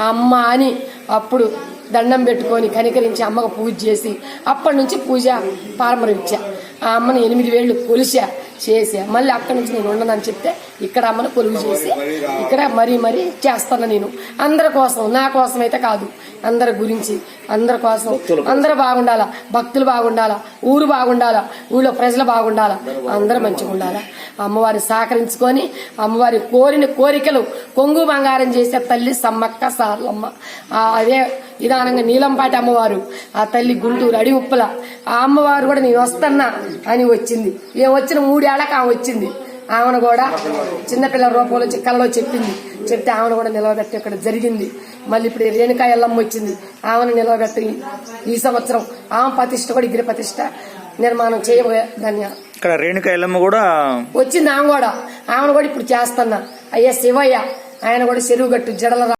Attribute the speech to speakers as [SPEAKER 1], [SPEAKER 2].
[SPEAKER 1] ఆ అమ్మ అని అప్పుడు దండం పెట్టుకొని కనికరించి అమ్మకు పూజ చేసి అప్పటి నుంచి పూజ ప్రారంభించా. ఆ అమ్మని 8 వేళ్ళు కొలిసా చేసా. మళ్ళీ అక్కడి నుంచి నేను ఉండనని చెప్తే ఇక్కడ అమ్మను కొలువు చేసి ఇక్కడ మరీ చేస్తాను. నేను అందరి కోసం, నా కోసం అయితే కాదు, అందరి గురించి, అందరి కోసం, అందరూ బాగుండాలా, భక్తులు బాగుండాలా, ఊరు బాగుండాలా, ఊళ్ళో ప్రజలు బాగుండాలా, అందరూ మంచిగా ఉండాలా. అమ్మవారిని సహకరించుకొని అమ్మవారి కోరిన కోరికలు కొంగు బంగారం చేసే తల్లి సమ్మక్క సార్లమ్మ. అదే విధానంగా నీలంపాటి అమ్మవారు, ఆ తల్లి గుంటూరు అడి ఉప్పల ఆ అమ్మవారు కూడా నేను వస్తున్నా అని వచ్చింది. ఏం వచ్చిన 3 ఏళ్లకు ఆమె వచ్చింది. ఆమెను కూడా చిన్నపిల్లల రూపంలో కళ్ళలో చెప్తే ఆమెను కూడా నిలవబెట్టి ఇక్కడ జరిగింది. మళ్ళీ ఇప్పుడు రేణుకా ఎల్లమ్మ వచ్చింది, ఆమెను నిలవబెట్టి ఈ సంవత్సరం ఆమె ప్రతిష్ట కూడా గిరి ప్రతిష్ట నిర్మాణం చేయదాన్ని.
[SPEAKER 2] ఇక్కడ రేణుకా ఎల్లమ్మ కూడా
[SPEAKER 1] వచ్చింది. ఆమెను కూడా ఇప్పుడు చేస్తున్నా. అయ్యా శివయ్య ఆయన కూడా చెరువు గట్టు జడల